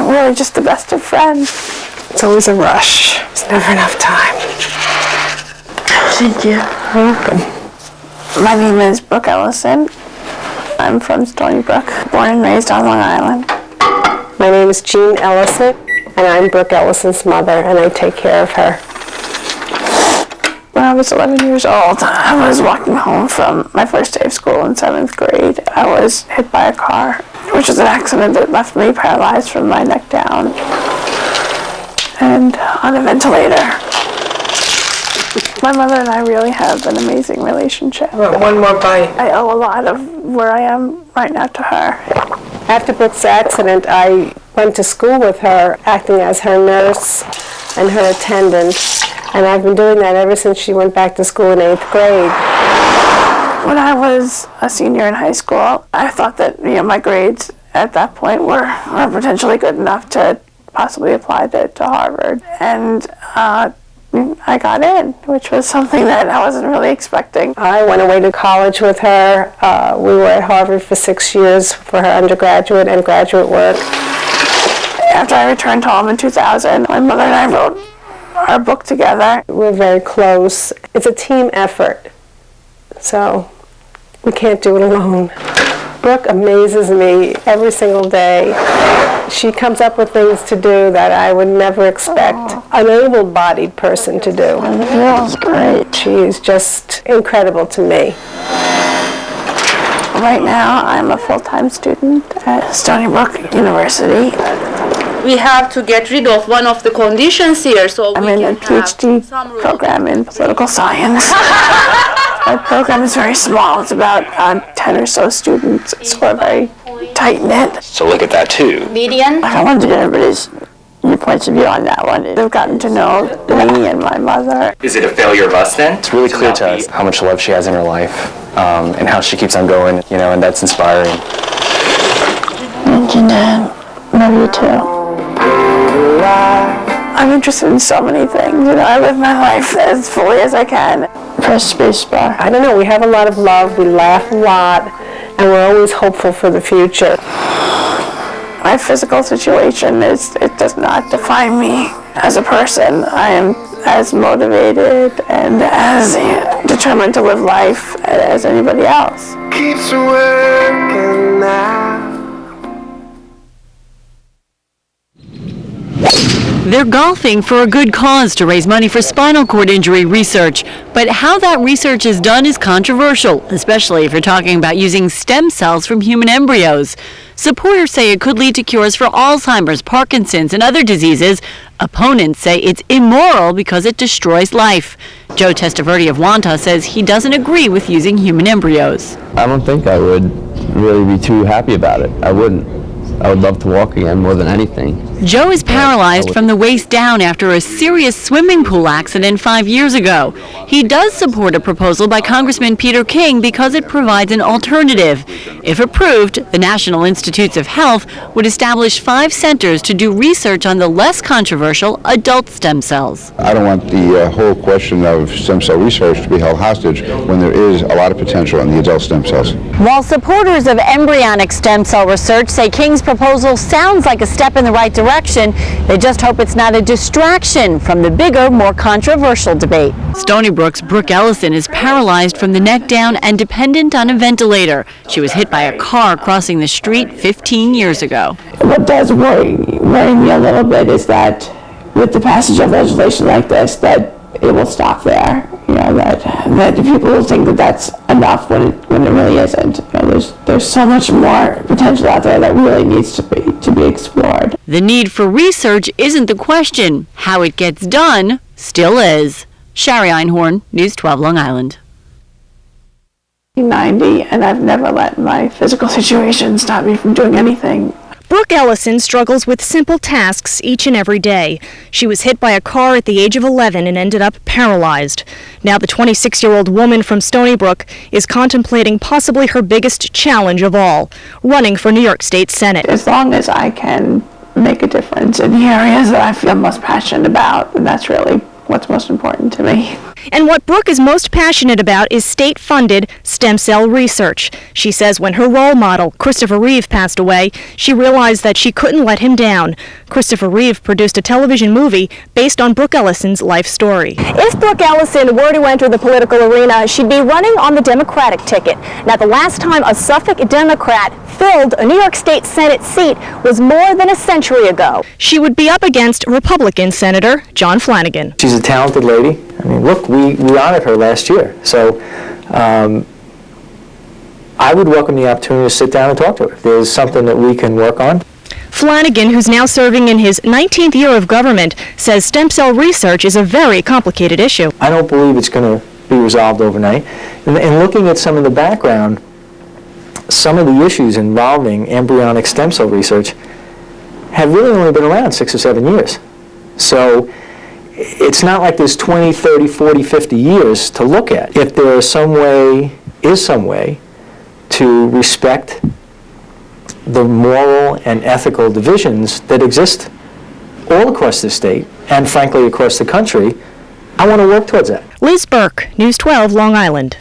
were really just the best of friends. It's always a rush. There's never enough time. Thank you. You're welcome. My name is Brooke Ellison. I'm from Stony Brook, born and raised on Long Island. My name is Jean Ellison, and I'm Brooke Ellison's mother, and I take care of her. When I was 11 years old, I was walking home from my first day of school in 7th grade. I was hit by a car, which was an accident that left me paralyzed from my neck down and on a ventilator. My mother and I really have an amazing relationship. One more bite. I owe a lot of where I am right now to her. After Brooke's accident, I went to school with her, acting as her nurse and her attendant, and I've been doing that ever since she went back to school in 8th grade. When I was a senior in high school, I thought that my grades at that point were potentially good enough to possibly apply to Harvard, and I got in, which was something that I wasn't really expecting. I went away to college with her. We were at Harvard for 6 years for her undergraduate and graduate work. After I returned home in 2000, my mother and I wrote our book together. We're very close. It's a team effort, so we can't do it alone. Brooke amazes me every single day. She comes up with things to do that I would never expect an able-bodied person to do. It feels great. She's just incredible to me. Right now, I'm a full-time student at Stony Brook University. We have to get rid of one of the conditions here, so I'm in a PhD program in political science. My program is very small. It's about 10 or so students, so we're very tight-knit. So look at that too. Median. I wanted to get everybody's points of view on that one. They've gotten to know me and my mother. Is it a failure of us then? It's really clear to us how much love she has in her life, and how she keeps on going, and that's inspiring. Thank you, Dad. Love you too. I'm interested in so many things. I live my life as fully as I can. Press spacebar. I don't know, we have a lot of love, we laugh a lot, and we're always hopeful for the future. My physical situation it does not define me as a person. I am as motivated and as determined to live life as anybody else. Keeps working now. They're golfing for a good cause to raise money for spinal cord injury research. But how that research is done is controversial, especially if you're talking about using stem cells from human embryos. Supporters say it could lead to cures for Alzheimer's, Parkinson's, and other diseases. Opponents say it's immoral because it destroys life. Joe Testaverde of Wanta says he doesn't agree with using human embryos. I don't think I would really be too happy about it. I wouldn't. I would love to walk again more than anything. Joe is paralyzed from the waist down after a serious swimming pool accident 5 years ago. He does support a proposal by Congressman Peter King because it provides an alternative. If approved, the National Institutes of Health would establish 5 centers to do research on the less controversial adult stem cells. I don't want the whole question of stem cell research to be held hostage when there is a lot of potential in the adult stem cells. While supporters of embryonic stem cell research say King's proposal sounds like a step in the right direction, they just hope it's not a distraction from the bigger, more controversial debate. Stony Brook's Brooke Ellison is paralyzed from the neck down and dependent on a ventilator. She was hit by a car crossing the street 15 years ago. What does worry me a little bit is that with the passage of legislation like this, that it will stop there. That people will think that that's enough when it really isn't. There's so much more potential out there that really needs to be explored. The need for research isn't the question. How it gets done still is. Shari Einhorn, News 12 Long Island. 90, and I've never let my physical situation stop me from doing anything. Brooke Ellison struggles with simple tasks each and every day. She was hit by a car at the age of 11 and ended up paralyzed. Now the 26-year-old woman from Stony Brook is contemplating possibly her biggest challenge of all, running for New York State Senate. As long as I can make a difference in the areas that I feel most passionate about, and that's really what's most important to me. And what Brooke is most passionate about is state-funded stem cell research. She says when her role model, Christopher Reeve, passed away, she realized that she couldn't let him down. Christopher Reeve produced a television movie based on Brooke Ellison's life story. If Brooke Ellison were to enter the political arena, she'd be running on the Democratic ticket. Now, the last time a Suffolk Democrat filled a New York State Senate seat was more than a century ago. She would be up against Republican Senator John Flanagan. She's a talented lady. I mean, look, we honored her last year. So I would welcome the opportunity to sit down and talk to her. If there's something that we can work on. Flanagan, who's now serving in his 19th year of government, says stem cell research is a very complicated issue. I don't believe it's going to be resolved overnight. And looking at some of the background, some of the issues involving embryonic stem cell research have really only been around 6 or 7 years. So it's not like there's 20, 30, 40, 50 years to look at. If there is some way to respect the moral and ethical divisions that exist all across the state and frankly across the country, I want to work towards that. Liz Burke, News 12, Long Island.